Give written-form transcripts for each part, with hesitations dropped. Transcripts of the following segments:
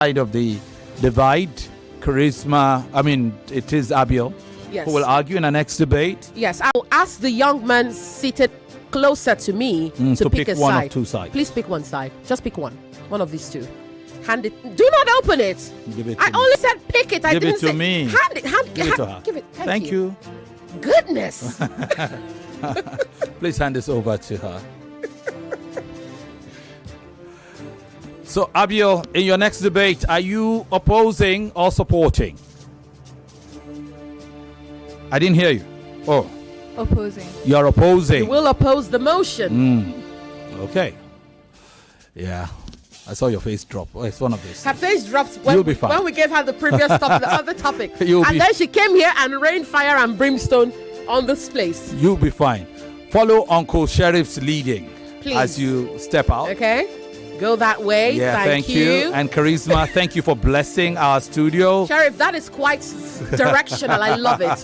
side of the divide. Charisma, it is Abiel who will argue in the next debate. Yes, I will ask the young man seated closer to me to pick a one side. of two sides. Please pick one side. Just pick one. One of these two. Hand it. Do not open it. Give it. I only said pick it. I give didn't it to say me. Hand it. Give it to her. Give it. Thank you. Goodness. Please hand this over to her. So, Abiel, in your next debate, are you opposing or supporting? I didn't hear you. Oh. Opposing. You're opposing. You will oppose the motion. Okay. Yeah. I saw your face drop. Oh, it's one of these. Her face dropped You'll be fine. when we gave her the previous the other topic. And then she came here and rained fire and brimstone on this place. You'll be fine. Follow Uncle Sheriff's leading. Please. As you step out. Okay. Go that way. Yeah, thank you. And Charisma, thank you for blessing our studio. Sheriff, that is quite directional. I love it.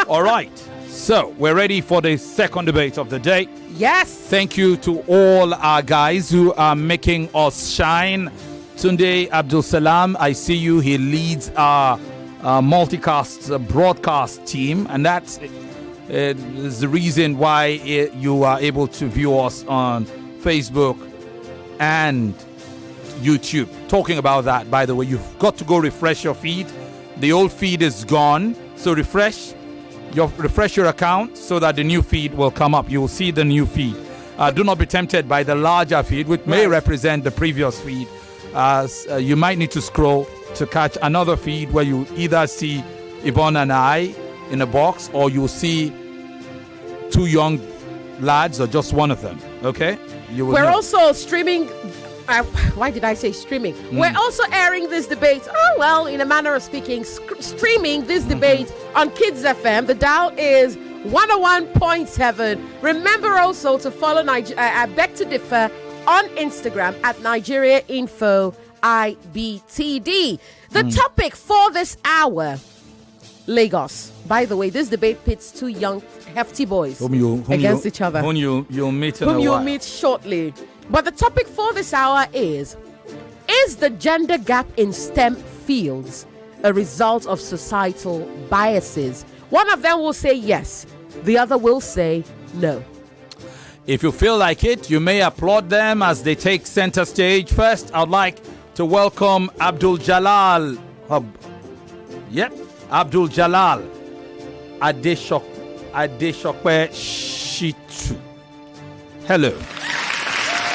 All right. So, we're ready for the second debate of the day. Yes. Thank you to all our guys who are making us shine. Tunde Abdulsalam, I see you. He leads our multicast broadcast team, and that's is the reason why you are able to view us on Facebook and YouTube. Talking about that, by the way, you've got to go refresh your feed. The old feed is gone, so refresh your account so that the new feed will come up. You will see the new feed. Do not be tempted by the larger feed, which may represent the previous feed. You might need to scroll to catch another feed where you either see Yvonne and I in a box, or you'll see two young lads or just one of them. Okay? We're also streaming. Why did I say streaming? We're also airing this debate, in a manner of speaking, streaming this debate on Kids FM. The dial is 101.7. Remember also to follow I Beg to Differ on Instagram at Nigeria Info IBTD. The topic for this hour, Lagos. By the way, this debate pits two young, hefty boys against each other. Whom you'll meet in whom a you'll while. meet shortly. But the topic for this hour is the gender gap in STEM fields a result of societal biases? One of them will say yes. The other will say no. If you feel like it, you may applaud them as they take center stage. First, I'd like to welcome Abduljalal. Abduljalal Adesope Shittu. Hello.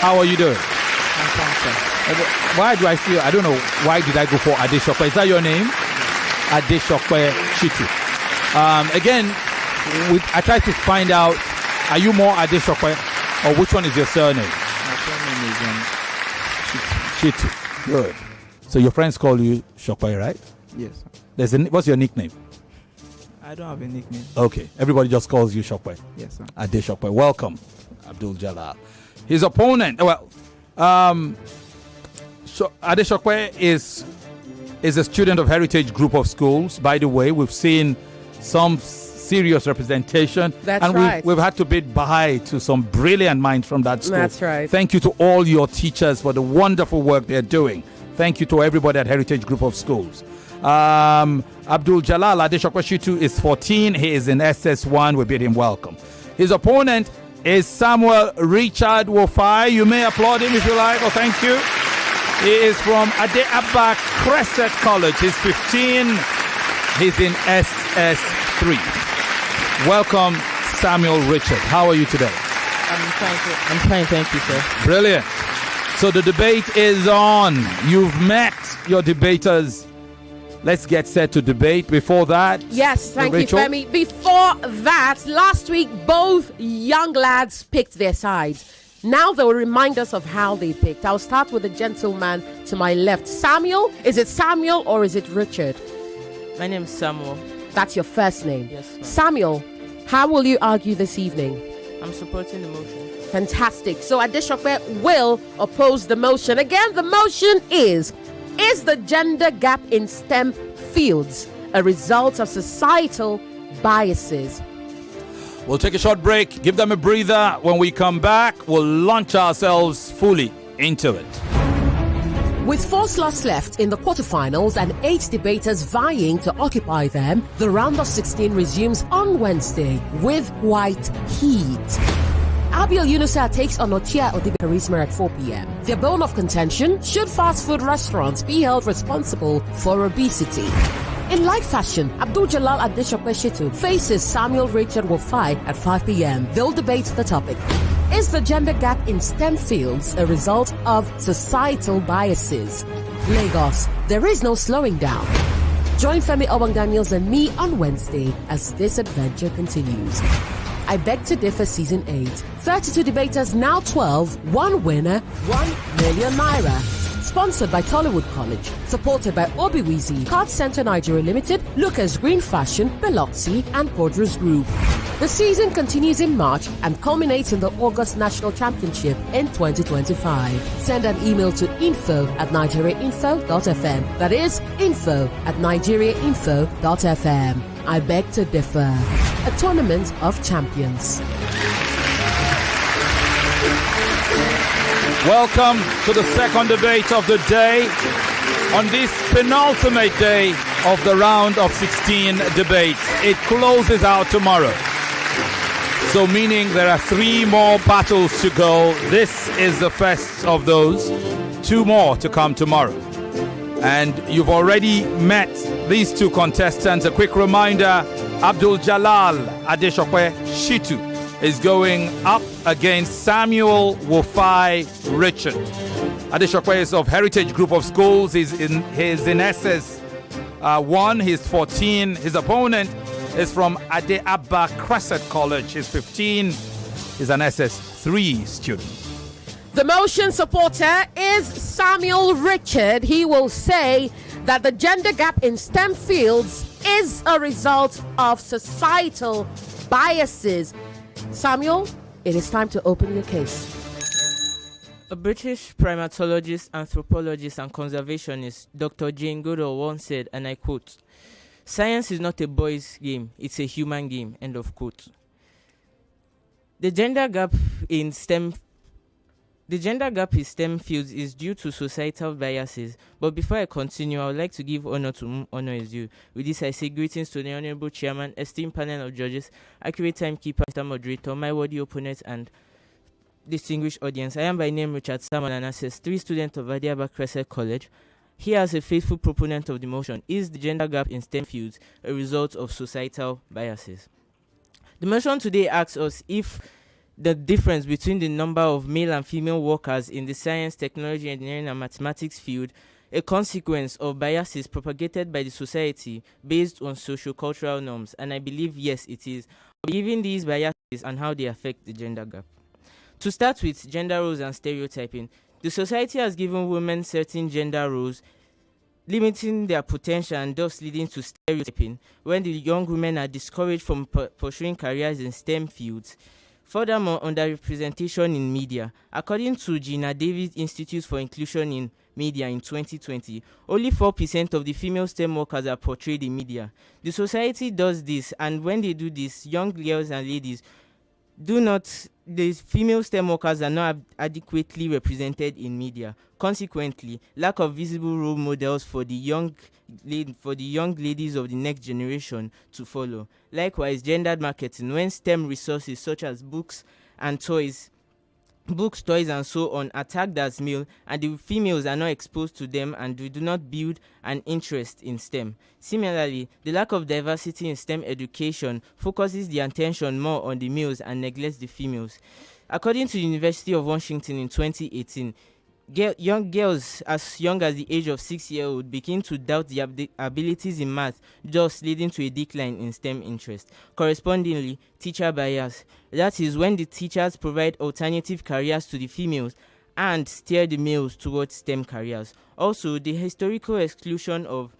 How are you doing? I'm fine, sir. Why do I feel, I don't know, why did I go for Adesope? Is that your name? Adesope Shittu. Again, I tried to find out, are you more Adesope or which one is your surname? My surname is Shittu. Good. So your friends call you Shokwe, right? Yes, sir. What's your nickname? I don't have a nickname. Okay. Everybody just calls you Shokwe. Yes, sir. Adesope. Welcome, Abduljalal. His opponent, Adesope is a student of Heritage Group of Schools. By the way, we've seen some serious representation. That's and right. We've had to bid bye to some brilliant minds from that school. That's right. Thank you to all your teachers for the wonderful work they're doing. Thank you to everybody at Heritage Group of Schools. Abduljalal Adesope Shittu is 14. He is in SS1. We bid him welcome. His opponent is Samuel Richard Wofai. You may applaud him if you like. Oh, thank you. He is from Ade-Abba Cres'set College. He's 15. He's in SS3. Welcome, Samuel Richard. How are you today? I'm fine, thank you, sir. Brilliant. So the debate is on. You've met your debaters. Let's get set to debate. Before that, yes, thank Rachel? you, Femi. Before that, last week both young lads picked their sides. Now they will remind us of how they picked. I'll start with the gentleman to my left. Samuel, is it Samuel or is it Richard? My name is Samuel. That's your first name? Yes, ma'am. Samuel, how will you argue this evening? I'm supporting the motion. Fantastic. So Adesope will oppose the motion. Again, the motion is the gender gap in STEM fields a result of societal biases? We'll take a short break, give them a breather. When we come back, we'll launch ourselves fully into it. With 4 slots left in the quarterfinals and 8 debaters vying to occupy them, the round of 16 resumes on Wednesday with white heat. Abiel Yunusa takes on Ochia Odibe Charisma at 4 p.m. Their bone of contention: should fast food restaurants be held responsible for obesity? In like fashion, Abduljalal Adesope Shittu faces Samuel Richard Wofai at 5 p.m. They'll debate the topic: is the gender gap in STEM fields a result of societal biases? Lagos, there is no slowing down. Join Femi, Obong-Daniels and me on Wednesday as this adventure continues. I Beg to Differ Season 8. 32 debaters, now 12. One winner, 1 million naira. Sponsored by Tollywood College. Supported by Obiwizi, Card Center Nigeria Limited, Lucas Green Fashion, Biloxi, and Porter's Group. The season continues in March and culminates in the August National Championship in 2025. Send an email to info@nigeriainfo.fm. That is info@nigeriainfo.fm. I Beg to Differ, a tournament of champions. Welcome to the second debate of the day on this penultimate day of the round of 16 debates. It closes out tomorrow. So meaning there are 3 more battles to go. This is the first of those. 2 more to come tomorrow. And you've already met these 2 contestants. A quick reminder, Abduljalal Adesope Shittu is going up against Samuel Wofai Richard. Adesope is of Heritage Group of Schools. He's in SS 1. He's 14. His opponent is from Ade-Abba Cres'set College. He's 15. He's an SS 3 student. The motion supporter is Samuel Richard. He will say that the gender gap in STEM fields is a result of societal biases. Samuel, it is time to open your case. A British primatologist, anthropologist, and conservationist, Dr. Jane Goodall, once said, and I quote, "Science is not a boys' game, it's a human game," end of quote. The gender gap in STEM fields is due to societal biases. But before I continue, I would like to give honor to whom honor is due. With this, I say greetings to the Honorable Chairman, esteemed panel of judges, accurate timekeeper, Mr. Moderator, my worthy opponents, and distinguished audience. I am by name Richard Salmon, and as a 3 student of Ade-Abba Cres'set College. Here as a faithful proponent of the motion: is the gender gap in STEM fields a result of societal biases? The motion today asks us if the difference between the number of male and female workers in the science, technology, engineering, and mathematics field a consequence of biases propagated by the society based on socio-cultural norms, and I believe yes, it is. Given these biases and how they affect the gender gap. To start with, gender roles and stereotyping. The society has given women certain gender roles, limiting their potential and thus leading to stereotyping when the young women are discouraged from pursuing careers in STEM fields. Furthermore, underrepresentation in media. According to Gina Davis Institute for Inclusion in Media in 2020, only 4% of the female STEM workers are portrayed in media. The society does this, and when they do this, young girls and ladies the female STEM workers are not adequately represented in media. Consequently, lack of visible role models for the young ladies of the next generation to follow. Likewise, gendered marketing, when STEM resources such as books, toys, and so on are tagged as male, and the females are not exposed to them, and we do not build an interest in STEM. Similarly, the lack of diversity in STEM education focuses the attention more on the males and neglects the females. According to the University of Washington in 2018, young girls as young as the age of 6-year-old begin to doubt their abilities in math, thus leading to a decline in STEM interest. Correspondingly, teacher bias. That is when the teachers provide alternative careers to the females and steer the males towards STEM careers. Also, the historical exclusion of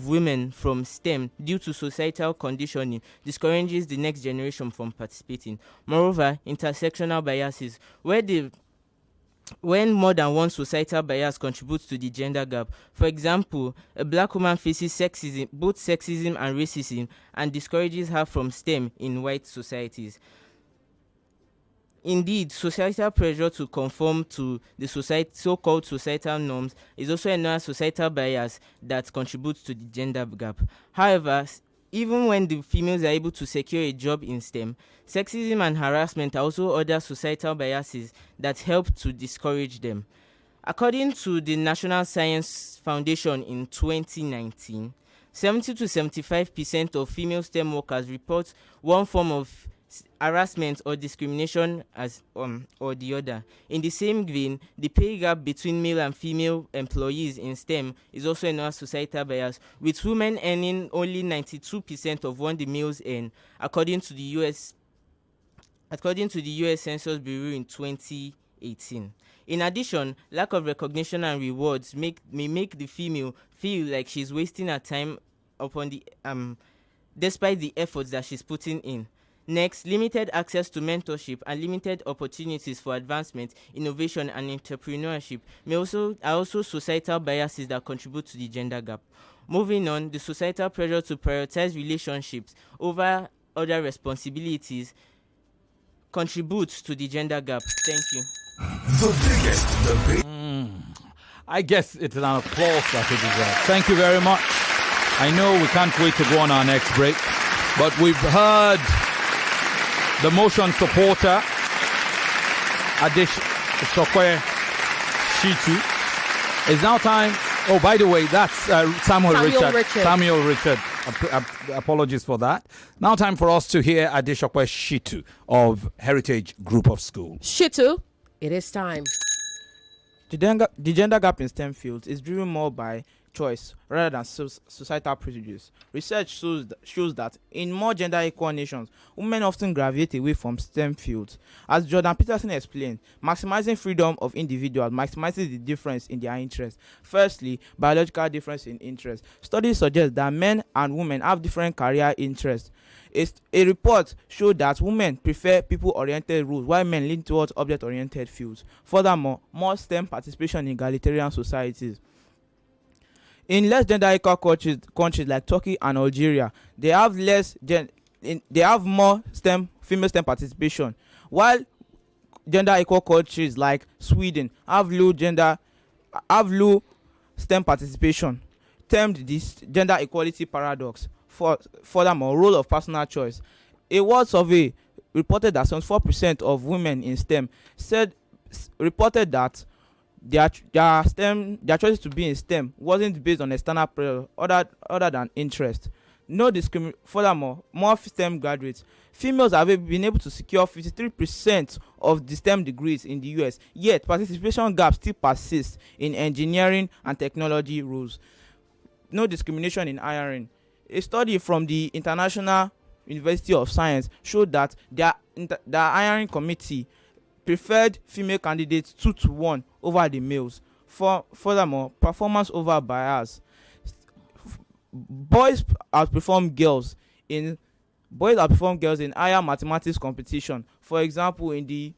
women from STEM due to societal conditioning discourages the next generation from participating. Moreover, intersectional biases, when more than one societal bias contributes to the gender gap. For example, a black woman faces both sexism and racism, and discourages her from STEM in white societies. Indeed, societal pressure to conform to the so-called societal norms is also another societal bias that contributes to the gender gap. However, even when the females are able to secure a job in STEM, sexism and harassment are also other societal biases that help to discourage them. According to the National Science Foundation in 2019, 70 to 75% of female STEM workers report one form of harassment or discrimination as or the other. In the same vein, the pay gap between male and female employees in STEM is also another societal bias, with women earning only 92% of what the males earn, according to the US Census Bureau in 2018. In addition, lack of recognition and rewards may make the female feel like she's wasting her time upon the despite the efforts that she's putting in. Next, limited access to mentorship and limited opportunities for advancement, innovation, and entrepreneurship are also societal biases that contribute to the gender gap. Moving on, the societal pressure to prioritize relationships over other responsibilities contributes to the gender gap. Thank you. The biggest debate. I guess it's an applause that it deserves. Thank you very much. I know we can't wait to go on our next break, but we've heard the motion supporter, Adesope Shittu. It's now time. Oh, by the way, that's Samuel Richard. Samuel Richard. Apologies for that. Now time for us to hear Adesope Shittu of Heritage Group of Schools. Shittu, it is time. The gender gap in STEM fields is driven more by choice rather than societal prejudice. Research shows that in more gender equal nations, women often gravitate away from STEM fields. As Jordan Peterson explained, maximizing freedom of individuals maximizes the difference in their interests. Firstly, biological difference in interest. Studies suggest that men and women have different career interests. A report showed that women prefer people-oriented roles while men lean towards object-oriented fields. Furthermore, more STEM participation in egalitarian societies. In less gender equal countries like Turkey and Algeria, they have more female STEM participation, while gender equal countries like Sweden have low STEM participation, termed this gender equality paradox. Furthermore, role of personal choice. A world survey reported that 74% of women in STEM reported that their choice to be in STEM wasn't based on external pressure other than interest. Furthermore, more STEM graduates. Females have been able to secure 53% of the STEM degrees in the US, yet participation gaps still persist in engineering and technology roles. No discrimination in hiring. A study from the International University of Science showed that the hiring committee preferred female candidates 2-1 over the males. Furthermore, performance over bias. Boys outperform girls in higher mathematics competition. For example, in the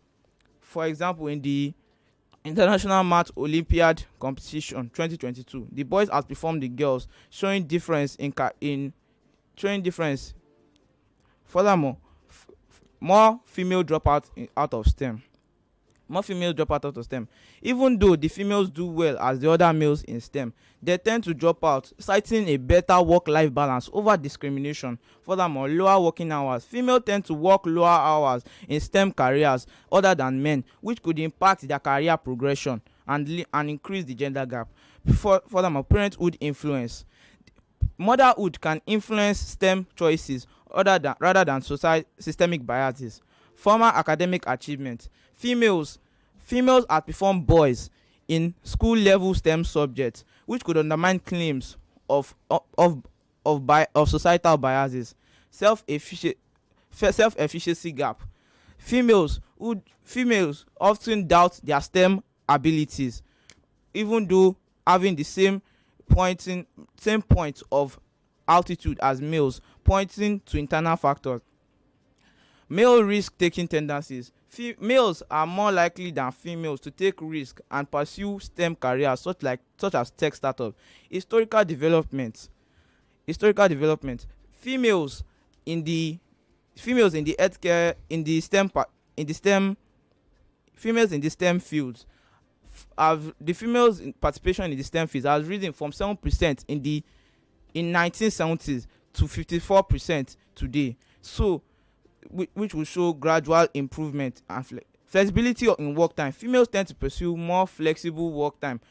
International Math Olympiad competition 2022, the boys outperformed the girls, showing difference. Furthermore, more female drop out of STEM. Even though the females do well as the other males in STEM, they tend to drop out, citing a better work-life balance over discrimination. Furthermore, lower working hours. Females tend to work lower hours in STEM careers other than men, which could impact their career progression and increase the gender gap. Furthermore, parenthood influence. Motherhood can influence STEM choices rather than systemic biases. Formal academic achievement. Females outperform boys in school level STEM subjects, which could undermine claims of societal biases. Self-efficacy gap. Females often doubt their STEM abilities, even though having the same point of altitude as males, pointing to internal factors. Male risk-taking tendencies. Males are more likely than females to take risk and pursue STEM careers such as tech startups. Historical development. Females in the healthcare in the STEM females in the STEM fields the females in participation in the STEM fields has risen from 7% in 1970s to 54% today. So, which will show gradual improvement and flexibility in work time. Females tend to pursue more flexible work time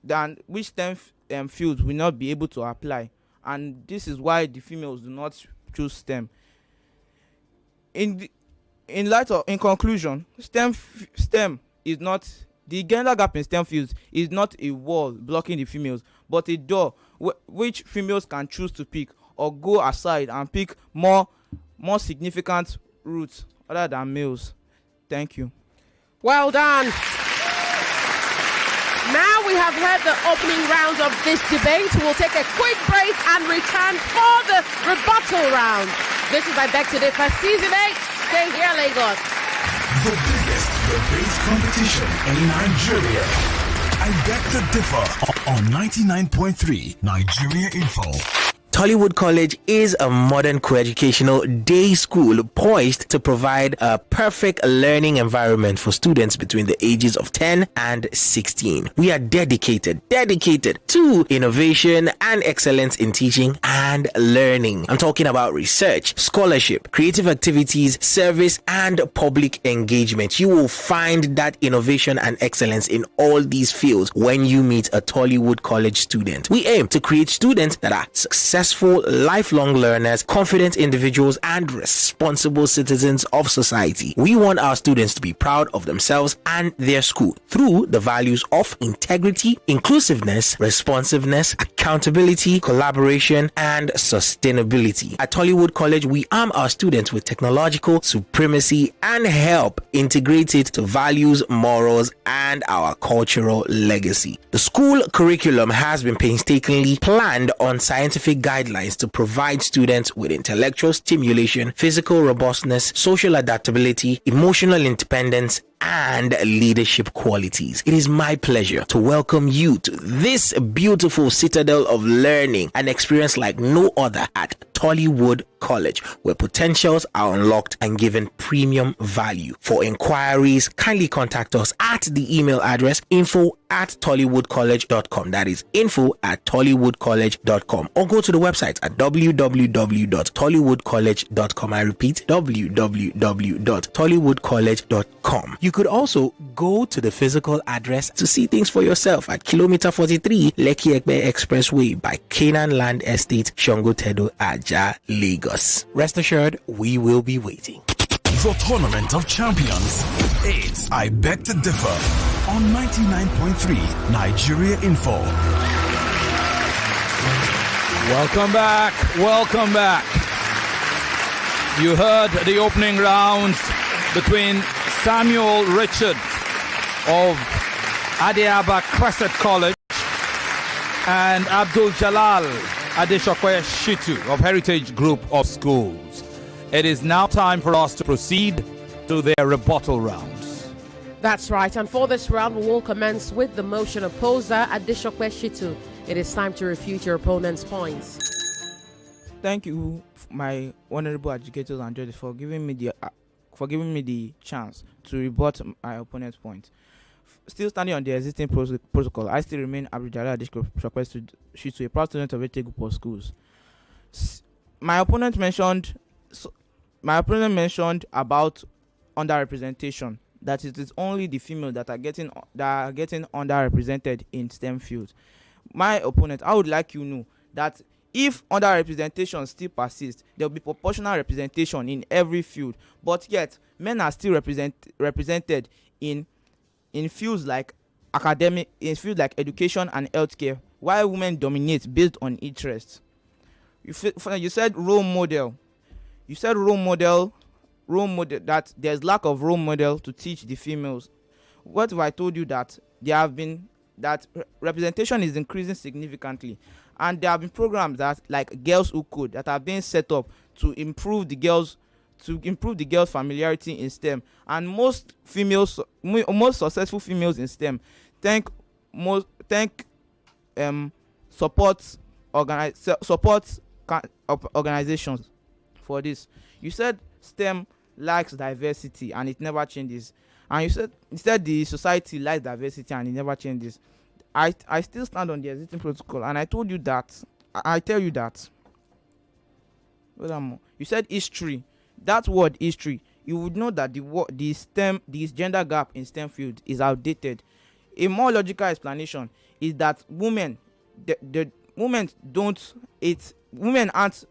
than which STEM fields will not be able to apply, and this is why the females do not choose STEM. In conclusion, STEM is not the gender gap in STEM fields is not a wall blocking the females, but a door which females can choose to pick or go aside and pick more significant routes other than males. Thank you. Well done. Now we have heard the opening round of this debate. We'll take a quick break and return for the rebuttal round. This is I Beg to Differ Season 8. Stay here, Lagos. The biggest debate competition in Nigeria. I Beg to Differ on 99.3 Nigeria Info. Tollywood College is a modern co-educational day school poised to provide a perfect learning environment for students between the ages of 10 and 16. We are dedicated to innovation and excellence in teaching and learning. I'm talking about research, scholarship, creative activities, service, and public engagement. You will find that innovation and excellence in all these fields when you meet a Tollywood College student. We aim to create students that are successful, lifelong learners, confident individuals, and responsible citizens of society. We want our students to be proud of themselves and their school through the values of integrity, inclusiveness, responsiveness, accountability, collaboration, and sustainability. At Tollywood College, we arm our students with technological supremacy and help integrate it to values, morals, and our cultural legacy. The school curriculum has been painstakingly planned on scientific guidelines to provide students with intellectual stimulation, physical robustness, social adaptability, emotional independence, and leadership qualities. It is my pleasure to welcome you to this beautiful citadel of learning, an experience like no other at Tollywood College, where potentials are unlocked and given premium value. For inquiries, kindly contact us at the email address info@tollywoodcollege.com. That is info@tollywoodcollege.com, or go to the website at www.tollywoodcollege.com. I repeat, www.tollywoodcollege.com. You could also go to the physical address to see things for yourself at kilometer 43 Lekki Ekpe Expressway by Canaan Land Estate, Shongotedo, Aja, Lagos. Rest assured, we will be waiting. The Tournament of Champions. It's I Beg to Differ on 99.3 Nigeria Info. Welcome back. You heard the opening round between Samuel Richard of Ade-Abba Cres'set College and Abduljalal Adesope Shittu of Heritage Group of Schools. It is now time for us to proceed to their rebuttal rounds. That's right. And for this round, we will commence with the motion opposer, Adesope Shittu. It is time to refute your opponent's points. Thank you, my honorable educators and judges, for giving me the chance to rebut my opponent's point. Still standing on the existing protocol, I still remain Abduljalal Adesope Shittu, a proud student of Heritage Group of Schools. My opponent mentioned about underrepresentation, that it is only the female that are getting underrepresented in STEM fields. My opponent, I would like you to know that if underrepresentation still persists, there will be proportional representation in every field, but yet men are still represented in fields like education and healthcare, while women dominate based on interest. You said role model. You said role model that there's lack of role model to teach the females. What if I told you that representation is increasing significantly, and there have been programs that like Girls Who Code that have been set up to improve the girls' familiarity in STEM, and most successful females in STEM support organizations for this. You said STEM lacks diversity and it never changes. And you said the society likes diversity and it never changes. I still stand on the existing protocol, and I told you that. I tell you that. You said history. That word history, you would know that this gender gap in STEM field is outdated. A more logical explanation is that women aren't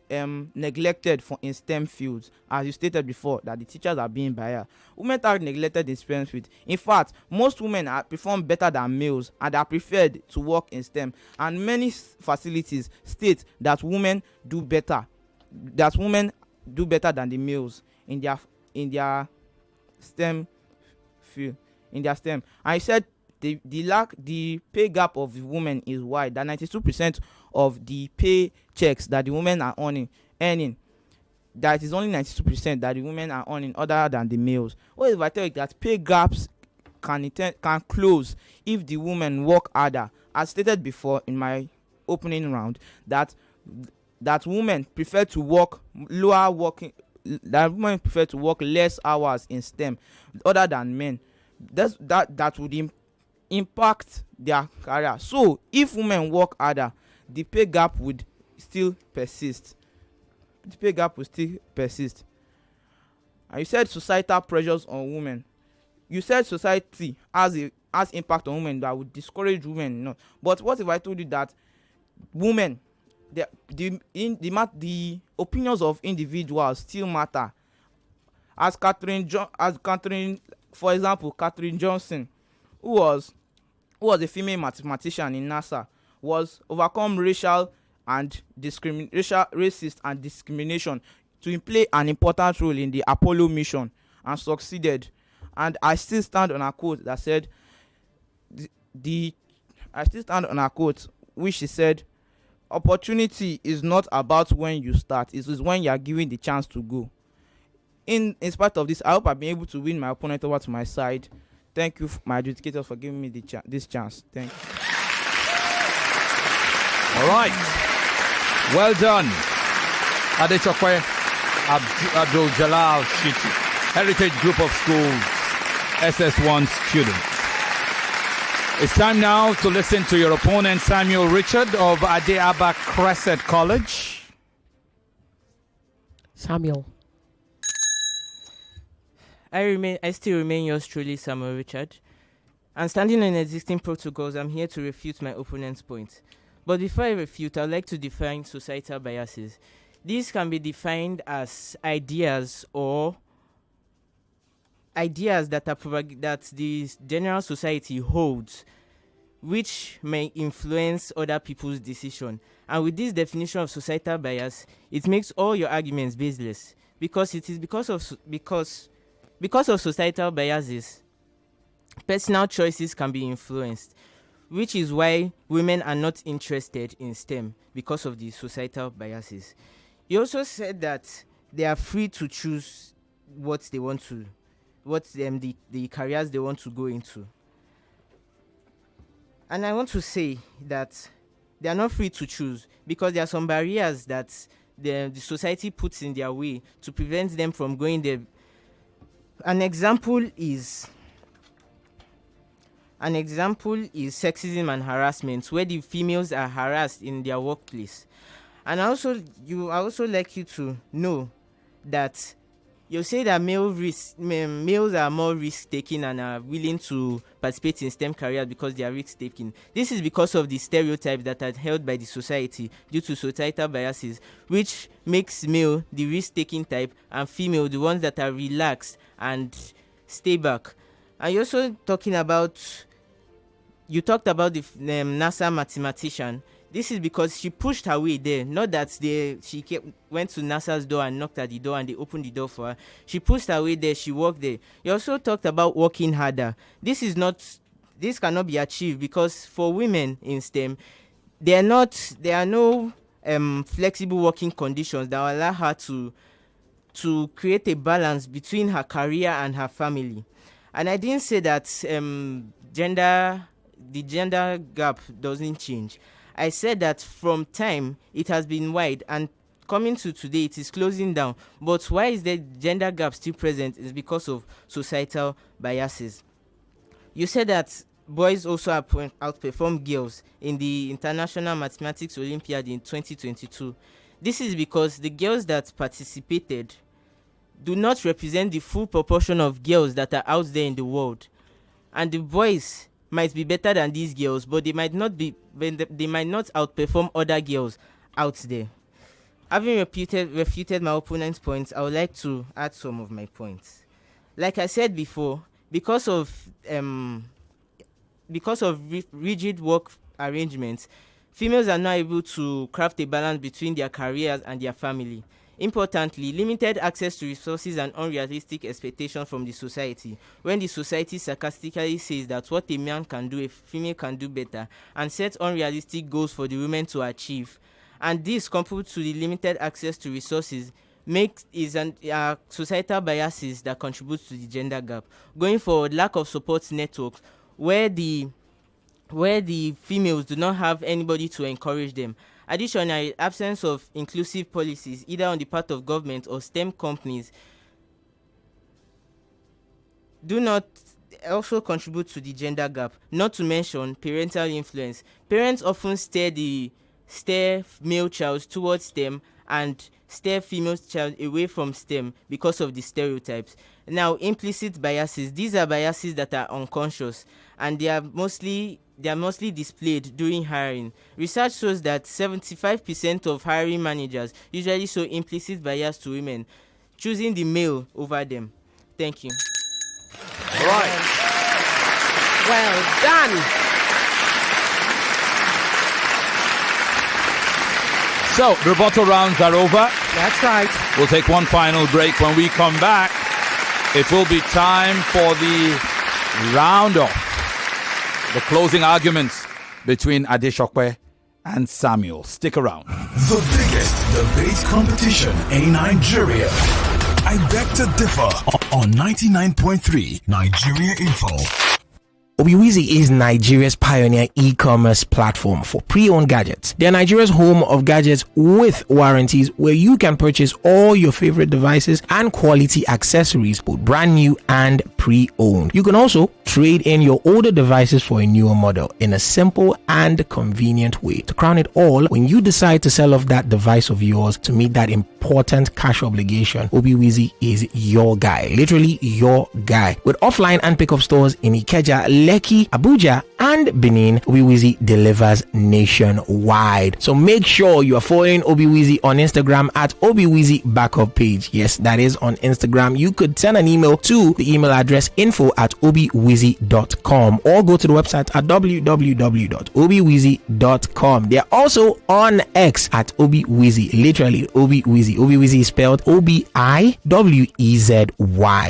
neglected in STEM fields, as you stated before, that the teachers are being biased. Women are neglected in STEM fields. In fact, most women perform better than males and are preferred to work in STEM. And many facilities state that women do better than the males in their STEM field, in their STEM. And I said the pay gap of the women is wide. That 92% of the pay checks that the women are earning, that is only 92% that the women are earning other than the males. What if I tell you that pay gaps can close if the women work harder? As stated before in my opening round, that women prefer to work less hours in STEM other than men. That would impact their career. So if women work harder, the pay gap would still persist. And you said societal pressures on women. You said society has impact on women that would discourage women. No. But what if I told you that women, the opinions of individuals still matter? As for example, Katherine Johnson, who was a female mathematician in NASA, was overcome racist and discrimination to play an important role in the Apollo mission and succeeded. And I still stand on a quote that said, which she said, opportunity is not about when you start, it is when you are given the chance to go. In spite of this, I hope I've been able to win my opponent over to my side. Thank you, my adjudicators, for giving me this chance. Thank you. All right. Well done. Adesope, Abduljalal, Shittu, Heritage Group of Schools, SS1 students. It's time now to listen to your opponent, Samuel Richard of Ade-Abba Cres'set College. Samuel. I still remain yours truly, Samuel Richard. And standing on existing protocols, I'm here to refute my opponent's point. But before I refute, I'd like to define societal biases. These can be defined as ideas that the general society holds, which may influence other people's decision. And with this definition of societal bias, it makes all your arguments baseless, because it is because of societal biases, personal choices can be influenced, which is why women are not interested in STEM because of the societal biases. You also said that they are free to choose what they want to, the careers they want to go into. And I want to say that they are not free to choose because there are some barriers that the society puts in their way to prevent them from going there. An example is sexism and harassment, where the females are harassed in their workplace. And I also like you to know that you say that males are more risk-taking and are willing to participate in STEM careers because they are risk-taking. This is because of the stereotypes that are held by the society due to societal biases, which makes male the risk-taking type and female the ones that are relaxed and stay back. And you talked about the NASA mathematician. This is because she pushed her way there, not that went to NASA's door and knocked at the door and they opened the door for her. She pushed her way there, she worked there. You also talked about working harder. This cannot be achieved because for women in STEM, there are no flexible working conditions that will allow her to create a balance between her career and her family. And I didn't say that the gender gap doesn't change. I said that from time it has been wide, and coming to today, it is closing down. But why is the gender gap still present? Is because of societal biases. You said that boys also outperform girls in the International Mathematics Olympiad in 2022. This is because the girls that participated do not represent the full proportion of girls that are out there in the world. And the boys might be better than these girls, but they might not outperform other girls out there. Having refuted my opponent's points, I would like to add some of my points. Like I said before, because of rigid work arrangements, females are not able to craft a balance between their careers and their family. Importantly, limited access to resources and unrealistic expectations from the society. When the society sarcastically says that what a man can do, a female can do better, and sets unrealistic goals for the women to achieve. And this, coupled to the limited access to resources, societal biases that contribute to the gender gap. Going forward, lack of support networks where the females do not have anybody to encourage them. Additionally, absence of inclusive policies, either on the part of government or STEM companies, do not also contribute to the gender gap. Not to mention parental influence. Parents often steer male child towards STEM and steer female child away from STEM because of the stereotypes. Now, implicit biases. These are biases that are unconscious, and they are mostly displayed during hiring. Research shows that 75% of hiring managers usually show implicit bias to women, choosing the male over them. Thank you. Right. Well done. So, rebuttal rounds are over. That's right. We'll take one final break. When we come back, it will be time for the round-off. The closing arguments between Adesope and Samuel. Stick around. The biggest debate competition in Nigeria. I beg to differ on 99.3 Nigeria Info. Obiwizi is Nigeria's pioneer e-commerce platform for pre-owned gadgets. They are Nigeria's home of gadgets with warranties, where you can purchase all your favorite devices and quality accessories, both brand new and pre-owned. You can also trade in your older devices for a newer model in a simple and convenient way. To crown it all, when you decide to sell off that device of yours to meet that important cash obligation, Obiwizi is your guy. Literally your guy. With offline and pickup stores in Ikeja, Lekki, Abuja, and Benin, Obiwizi delivers nationwide. So make sure you are following Obiwizi on Instagram at Obiwizi Backup Page. Yes, that is on Instagram. You could send an email to the email address info@obiwizi.com or go to the website at www.obiwizi.com. They are also on X at Obiwizi. Literally Obiwizi. Obiwizi is spelled Obiwizy.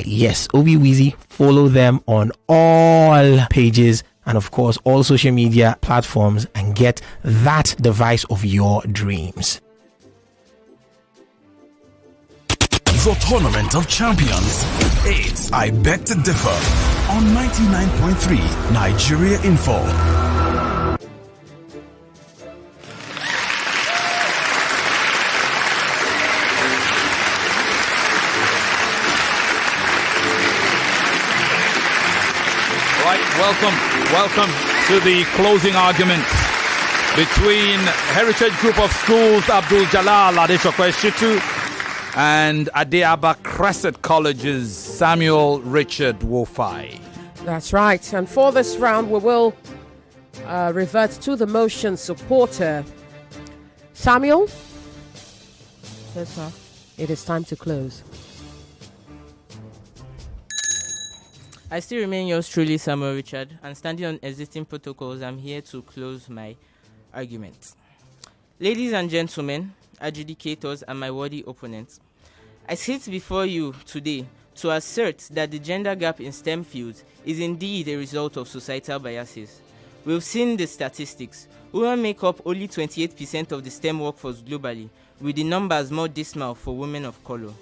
Yes, Obiwizi. Follow them on all pages and of course all social media platforms and get that device of your dreams. The Tournament of Champions. It's I Beg to Differ on 99.3 Nigeria Info. Welcome to the closing argument between Heritage Group of Schools, Abduljalal, Adesope, Shittu, and Ade-Abba Cres'set College's Samuel Richard Wofai. That's right. And for this round, we will revert to the motion supporter. Samuel? Yes, sir. It is time to close. I still remain yours truly, Samuel Richard, and standing on existing protocols, I'm here to close my argument. Ladies and gentlemen, adjudicators, and my worthy opponents, I sit before you today to assert that the gender gap in STEM fields is indeed a result of societal biases. We've seen the statistics. Women make up only 28% of the STEM workforce globally, with the numbers more dismal for women of color.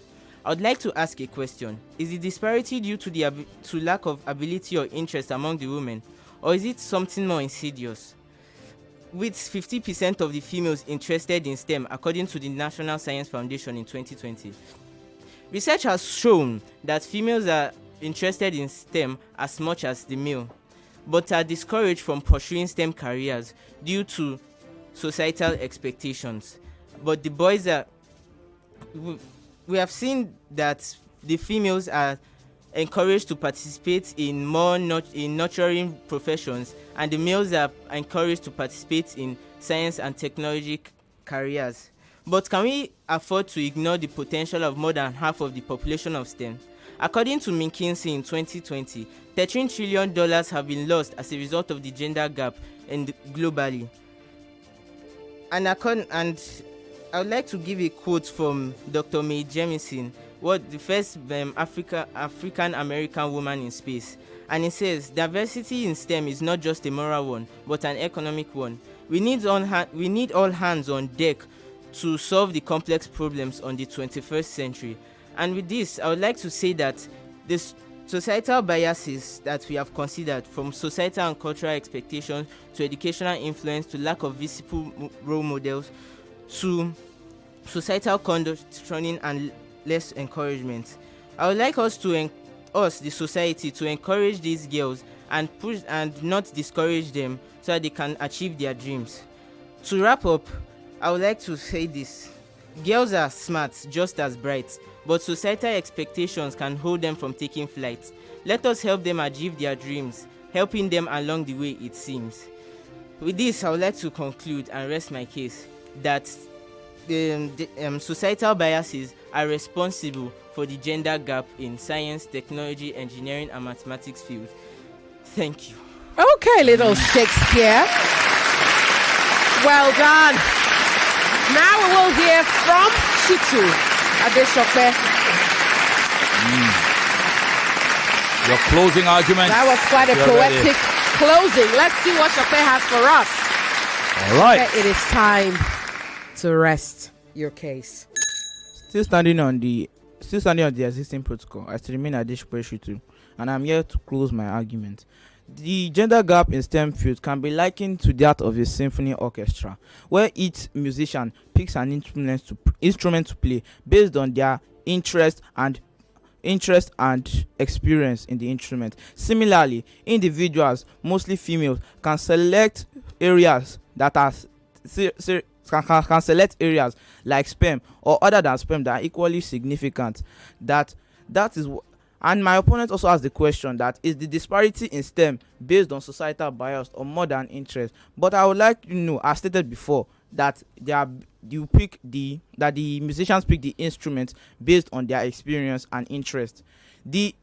I would like to ask a question. Is the disparity due to lack of ability or interest among the women, or is it something more insidious? with 50% of the females interested in STEM, according to the National Science Foundation in 2020. Research has shown that females are interested in STEM as much as the male, but are discouraged from pursuing STEM careers due to societal expectations. But the boys are, we have seen that the females are encouraged to participate in more in nurturing professions, and the males are encouraged to participate in science and technology careers. But can we afford to ignore the potential of more than half of the population of STEM? According to McKinsey in 2020, $13 trillion have been lost as a result of the gender gap globally. And I would like to give a quote from Dr. Mae Jemison, the first African American woman in space. And it says, diversity in STEM is not just a moral one, but an economic one. We need all hands on deck to solve the complex problems on the 21st century. And with this, I would like to say that the societal biases that we have considered, from societal and cultural expectations to educational influence to lack of visible role models to societal conditioning and less encouragement. I would like us, the society, to encourage these girls and push and not discourage them so that they can achieve their dreams. To wrap up, I would like to say this. Girls are smart, just as bright, but societal expectations can hold them from taking flight. Let us help them achieve their dreams, helping them along the way, it seems. With this, I would like to conclude and rest my case that societal biases are responsible for the gender gap in science, technology, engineering, and mathematics fields. Thank you. Okay, little Shakespeare. Well done. Now we will hear from Shittu, Adesope. Your closing argument. That was quite a poetic closing. Let's see what Shope has for us. All right. Shope, it is time to rest your case. Still standing on the existing protocol, I still remain Adesope Shittu, and I'm here to close my argument. The gender gap in STEM fields can be likened to that of a symphony orchestra, where each musician picks an instrument to play based on their interest and experience in the instrument. Similarly, individuals, mostly females, can select areas that are can select areas like STEM or other than STEM that are equally significant. That is. And my opponent also asked the question, that is the disparity in STEM based on societal bias or more than interest? But I would like as stated before, that the musicians pick the instrument based on their experience and interest. It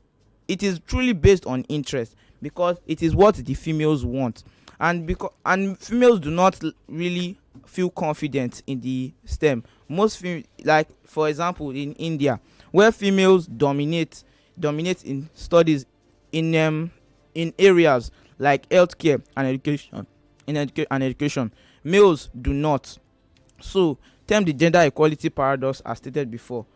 is truly based on interest because it is what the females want, and females do not really feel confident in the STEM. Most like for example in India, where females dominate in studies in areas like healthcare and education, males do not. So, term the gender equality paradox as stated before.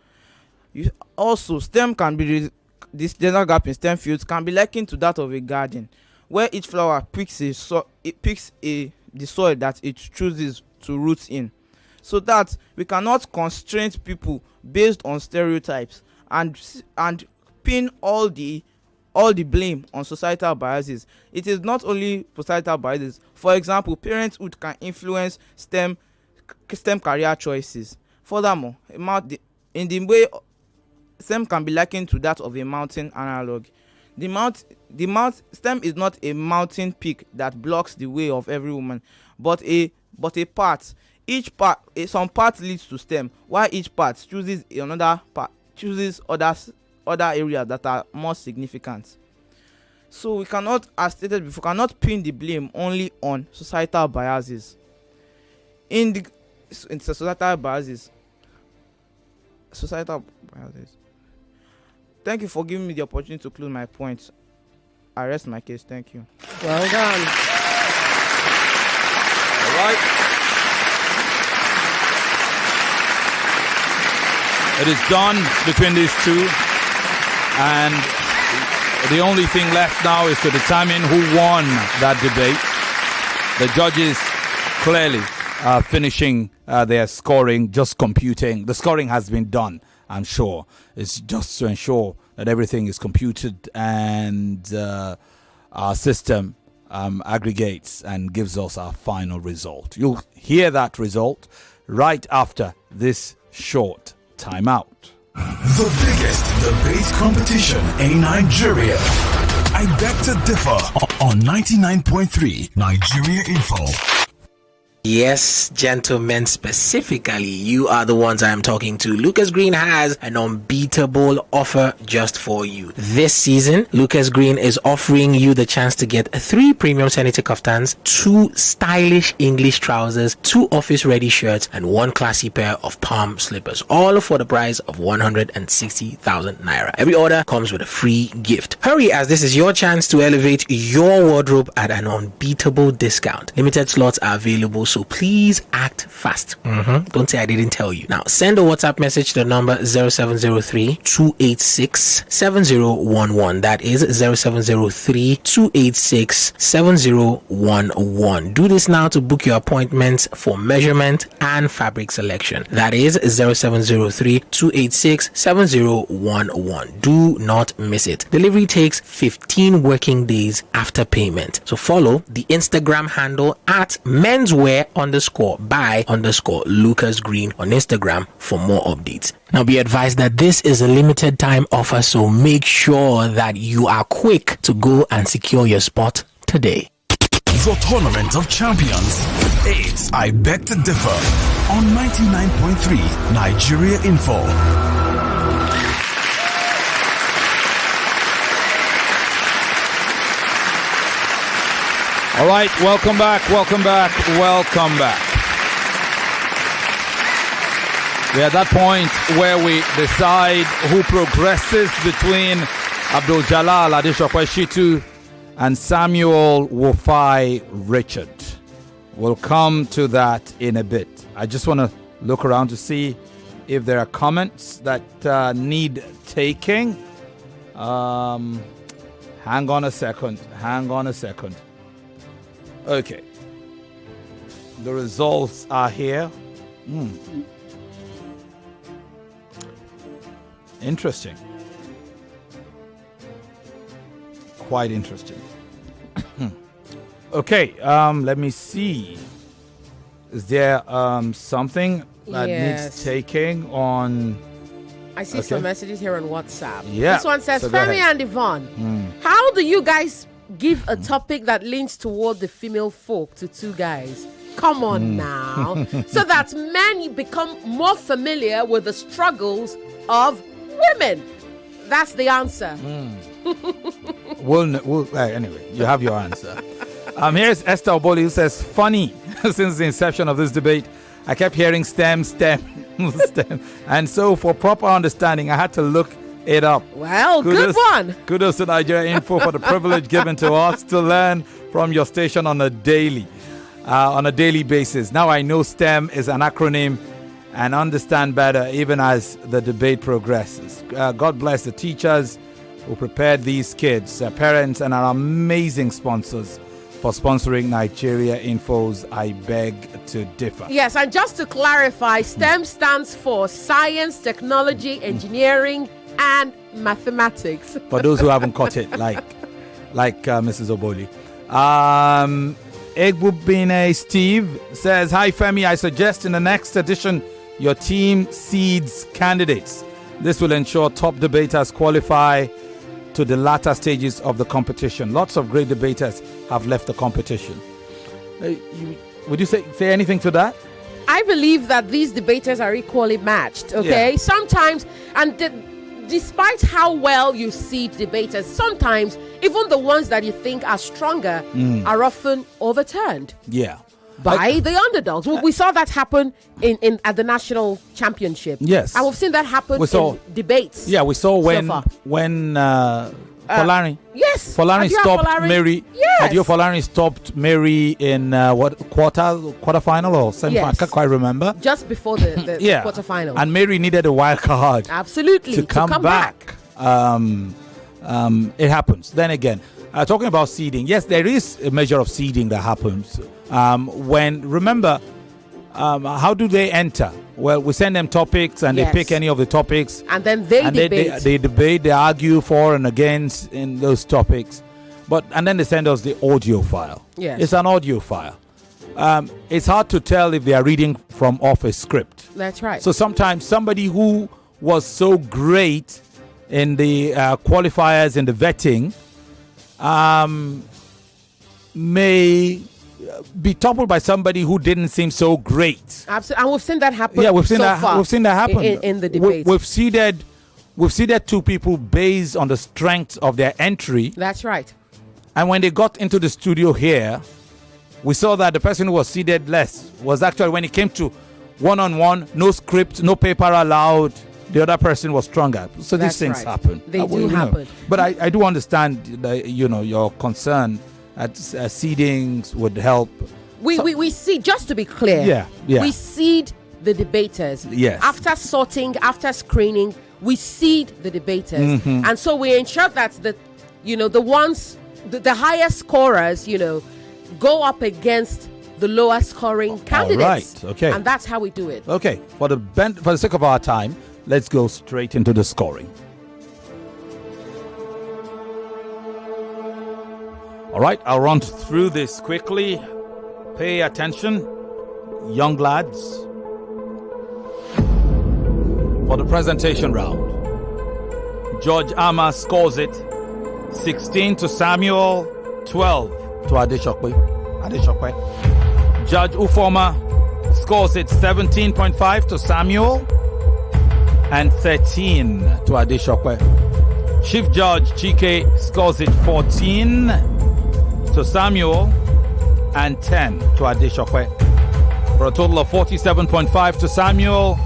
Also, STEM can be this gender gap in STEM fields can be likened to that of a garden, where each flower picks the soil that it chooses to root in, so that we cannot constrain people based on stereotypes and pin all the blame on societal biases. It is not only societal biases. For example, parenthood can influence STEM career choices. Furthermore, in the way STEM can be likened to that of a mountain analog. The STEM is not a mountain peak that blocks the way of every woman, but a path. Some path leads to STEM, while each path chooses other areas that are more significant. So we cannot, as stated before, pin the blame only on societal biases. In societal biases. Thank you for giving me the opportunity to close my points. I rest my case. Thank you. Well done. All right. It is done between these two, and the only thing left now is to determine who won that debate. The judges clearly finishing their scoring, just computing. The scoring has been done, I'm sure. It's just to ensure that everything is computed and our system aggregates and gives us our final result. You'll hear that result right after this short timeout. The biggest debate competition in Nigeria. I beg to differ on 99.3 Nigeria Info. Yes, gentlemen, specifically, you are the ones I am talking to. Lucas Green has an unbeatable offer just for you. This season, Lucas Green is offering you the chance to get 3 premium senator kaftans, 2 stylish English trousers, 2 office-ready shirts, and 1 classy pair of palm slippers, all for the price of 160,000 naira. Every order comes with a free gift. Hurry, as this is your chance to elevate your wardrobe at an unbeatable discount. Limited slots are available, so please act fast. Don't say I didn't tell you. Now, send a WhatsApp message to the number 0703-286-7011. That is 0703-286-7011. Do this now to book your appointments for measurement and fabric selection. That is 0703-286-7011. Do not miss it. Delivery takes 15 working days after payment. So follow the Instagram handle at menswear_by_Lucas Green on Instagram for more updates. Now be advised that this is a limited time offer, so make sure that you are quick to go and secure your spot today. The Tournament of Champions. It's I Beg to Differ on 99.3 Nigeria Info. All right, welcome back. We're at that point where we decide who progresses between Abduljalal, Adesope, Shittu, and Samuel Wofai Richard. We'll come to that in a bit. I just want to look around to see if there are comments that need taking. Hang on a second. Okay. The results are here. Interesting. Quite interesting. Okay, let me see. Is there something that needs taking on? I see some messages here on WhatsApp. Yeah. This one says, So Femi and Yvonne, how do you guys give a topic that leans toward the female folk to 2 guys? Come on now. So that men become more familiar with the struggles of women. That's the answer. Anyway, you have your answer. Here's Esther Oboli, who says, funny, since the inception of this debate, I kept hearing stem. And so for proper understanding, I had to look it up. Well, good one. Kudos to Nigeria Info for the privilege given to us to learn from your station on a daily basis. Now I know STEM is an acronym and understand better even as the debate progresses. God bless the teachers who prepared these kids, their parents, and our amazing sponsors for sponsoring Nigeria Info's I Beg to Differ. Yes, and just to clarify, STEM stands for Science, Technology, Engineering, and Mathematics. For those who haven't caught it, like Mrs. Oboli. Egbubine Steve says, hi Femi, I suggest in the next edition your team seeds candidates. This will ensure top debaters qualify to the latter stages of the competition. Lots of great debaters have left the competition. Would you say anything to that? I believe that these debaters are equally matched, okay? Yeah. Sometimes, despite how well you see debaters, sometimes even the ones that you think are stronger are often overturned. Yeah. By the underdogs. We saw that happen in at the national championship. Yes. And we've seen that happen in debates. Yeah, we saw when Folarin. Yes. Folarin stopped Mary. Yes. Adio Folarin stopped Mary in quarterfinal or semi-final? Yes. I can't quite remember. Just before the quarterfinal. And Mary needed a wild card. Absolutely. To come back. It happens. Then again, talking about seeding, yes, there is a measure of seeding that happens Remember, how do they enter? Well, we send them topics and Yes. they pick any of the topics. And then they debate. They debate, they argue for and against in those topics. And then they send us the audio file. Yes. It's an audio file. It's hard to tell if they are reading from off a script. That's right. So sometimes somebody who was so great in the qualifiers and the vetting may be toppled by somebody who didn't seem so great. Absolutely. And we've seen that happen. Yeah, we've seen so far that happen in the debate. We've seeded two people based on the strength of their entry. That's right. And when they got into the studio here, we saw that the person who was seeded less was actually, when it came to one-on-one, no script, no paper allowed, the other person was stronger. So That's these things right. happen. They do happen. But I do understand your concern that seedings would help. We see, just to be clear, Yeah. we seed the debaters. Yes. After sorting, after screening, we seed the debaters. And so we ensure that the highest scorers, go up against the lower scoring candidates. All right. Okay. And that's how we do it. Okay. For the sake of our time, let's go straight into the scoring. All right, I'll run through this quickly. Pay attention, young lads. For the presentation round, Judge Amma scores it 16 to Samuel, 12 to Adesope. Judge Ufoma scores it 17.5 to Samuel and 13 to Adesope. Chief Judge Chike scores it 14 to Samuel and 10 to Adesope, for a total of 47.5 to Samuel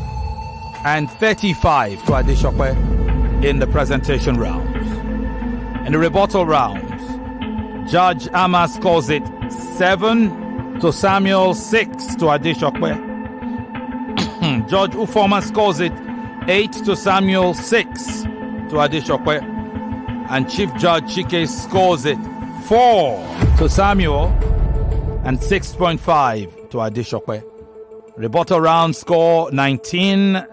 and 35 to Adesope in the presentation rounds. In the rebuttal rounds, Judge Amma scores it 7 to Samuel, 6 to Adesope. Judge Ufoma scores it 8 to Samuel, 6 to Adesope. And Chief Judge Chike scores it 4 to Samuel and 6.5 to Adesope. Rebuttal round score 19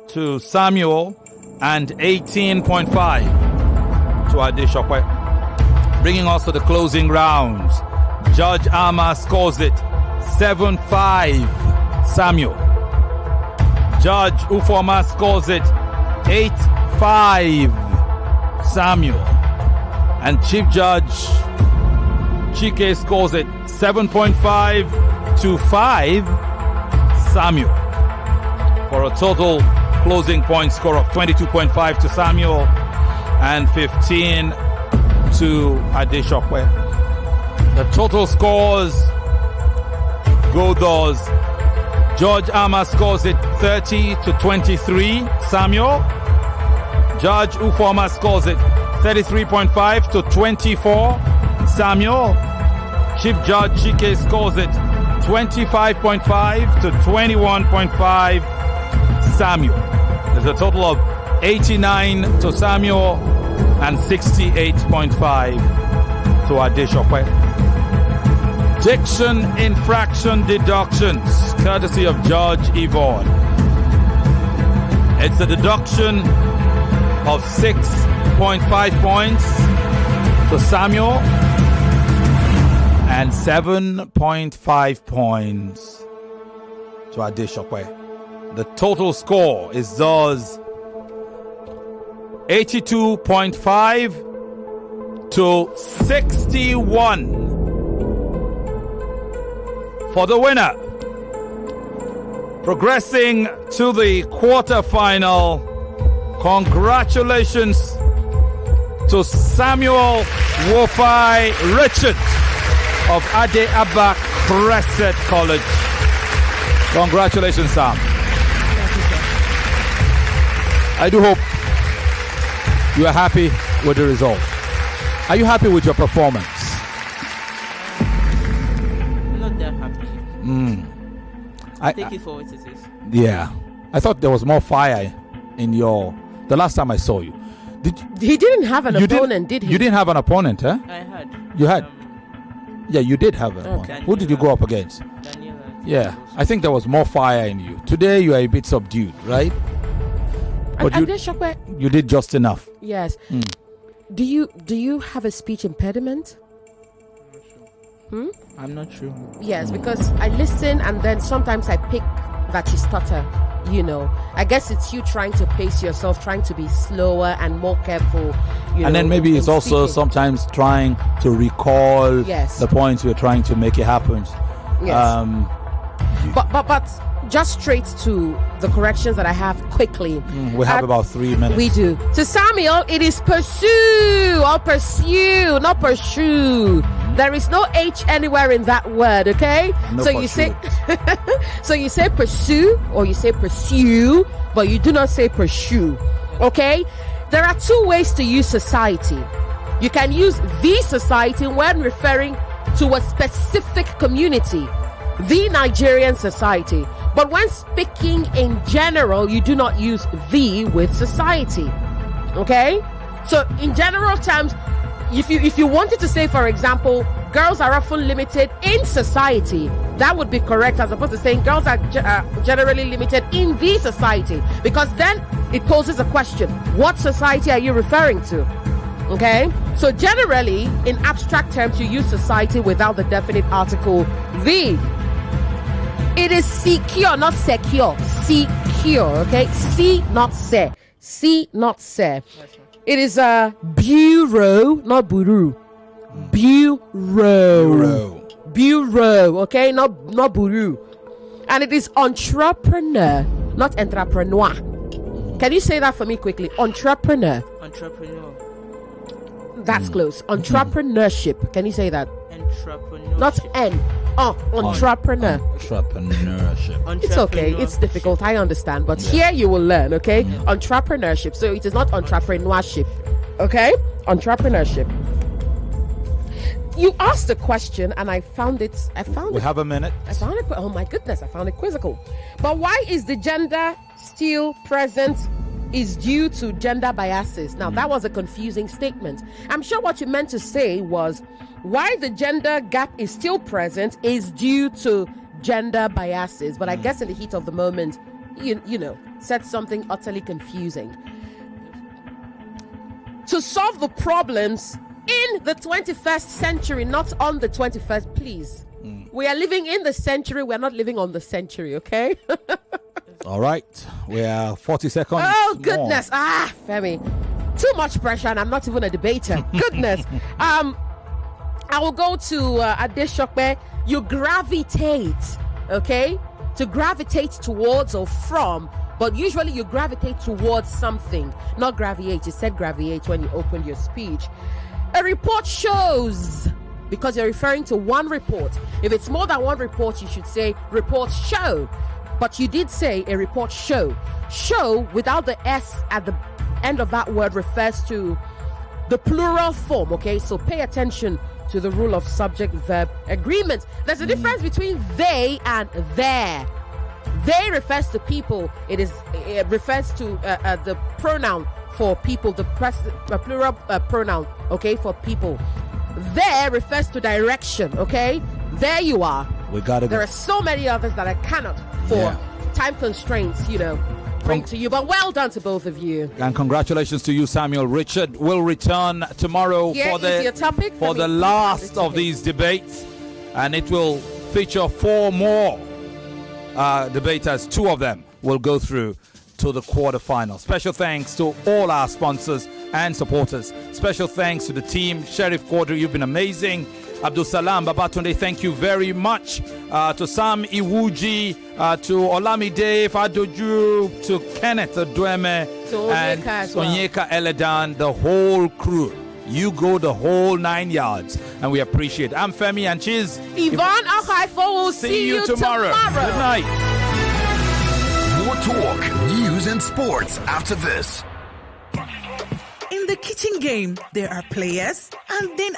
to Samuel and 18.5 to Adesope. Bringing us to the closing rounds, Judge Amma scores it 7-5 Samuel. Judge Ufoma scores it 8-5 Samuel. And Chief Judge Chike scores it 7.5 to 5 Samuel, for a total closing point score of 22.5 to Samuel and 15 to Adesope. The total scores go thus: Judge Amma scores it 30 to 23 Samuel. Judge Ufoma scores it 33.5 to 24 Samuel. Chief Judge Chike scores it 25.5 to 21.5 Samuel. There's a total of 89 to Samuel and 68.5 to Adesope. Diction infraction deductions, courtesy of Judge Yvonne. It's a deduction of 6.5 points to Samuel and 7.5 points to Adesope. The total score is thus 82.5 to 61 for the winner. Progressing to the quarterfinal, congratulations to Samuel Wofai Richard of Ade-Abba Cres'set College. Congratulations, Sam. I do hope you are happy with the result. Are you happy with your performance? Not that happy. Take it for what it is. Yeah. I thought there was more fire in the last time I saw you. He didn't have an opponent, did he? You didn't have an opponent, huh? I had. You had? Yeah, you did have a one. Who did you go up against? Daniela. Yeah, I think there was more fire in you. Today you are a bit subdued, right? But you did just enough. Yes. Do you have a speech impediment? I'm not sure. Yes, because I listen and then sometimes I pick that you stutter. You know, I guess it's you trying to pace yourself, trying to be slower and more careful. And then maybe it's also speaking. sometimes trying to recall the points we're trying to make it happen. Yes. But just straight to the corrections that I have quickly. We have about 3 minutes. We do. To Samuel, it is pursue or pursue, not pursue. There is no H anywhere in that word, okay? No so pursue. you say so you say pursue or you say pursue, but you do not say pursue. Okay? There are two ways to use society. You can use the society when referring to a specific community, the Nigerian society. But when speaking in general, you do not use the with society. Okay? So in general terms, if you wanted to say, for example, girls are often limited in society, that would be correct, as opposed to saying girls are generally limited in the society, because then it poses a question: what society are you referring to? Okay, so generally in abstract terms you use society without the definite article the. It is secure, not secure. Secure, okay? See, not se. See, not se. It is a bureau, not buru. Bureau. Bureau, okay? Not buru. And it is entrepreneur, not entrepreneur. Can you say that for me quickly? Entrepreneur. Entrepreneur. That's close. Entrepreneurship. Can you say that? Entrepreneur. Not N. Entrepreneur. Entrepreneurship. It's okay. It's difficult. I understand. But here you will learn, okay? Entrepreneurship. So it is not entrepreneurship. Okay? Entrepreneurship. You asked a question and I found it. We have a minute. I found it. Oh my goodness. I found it quizzical. But why is the gender still present is due to gender biases? Now, that was a confusing statement. I'm sure what you meant to say was why the gender gap is still present is due to gender biases. But I guess in the heat of the moment, you know, said something utterly confusing. To solve the problems in the 21st century, not on the 21st, please. We are living in the century. We're not living on the century, okay? All right. We are 40 seconds. Oh, goodness. Femi. Too much pressure, and I'm not even a debater. Goodness. I will go to Adesope. You gravitate, okay? To gravitate towards or from, but usually you gravitate towards something, not gravitate. You said gravitate when you opened your speech. A report shows, because you're referring to one report. If it's more than one report, you should say reports show. But you did say a report show. Show without the S at the end of that word refers to the plural form, okay? So pay attention to the rule of subject-verb agreement. There's a difference between they and their. They refers to people. It refers to the pronoun for people, the plural pronoun, okay, for people. There refers to direction, okay? There you are. We gotta There go. are so many others that I cannot, for time constraints, you know, bring to you. But well done to both of you. And congratulations to you, Samuel. Richard will return tomorrow Here for is your topic. for the last of these debates, and it will feature 4 more debaters. 2 of them will go through to the quarterfinal. Special thanks to all our sponsors and supporters. Special thanks to the team. Sheriff Quadri, you've been amazing. Abdulsalam Babatunde, thank you very much. To Sam Iwuji, to Olamide Fadoju, to Kenneth Adweme, and Onyeka Eledan, the whole crew. You go the whole 9 yards, and we appreciate it. I'm Femi, and she's Yvonne Okhaifo. We'll see you tomorrow. Good night. More talk, news, and sports after this. In the kitchen game, there are players and then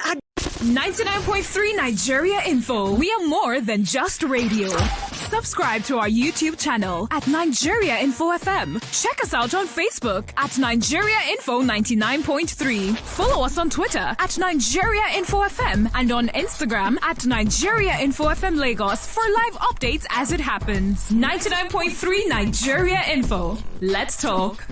99.3 Nigeria Info. We are more than just radio. Subscribe to our YouTube channel at Nigeria Info FM. Check us out on Facebook at Nigeria Info 99.3. Follow us on Twitter at Nigeria Info FM and on Instagram at Nigeria Info FM Lagos for live updates as it happens. 99.3 Nigeria Info. Let's talk.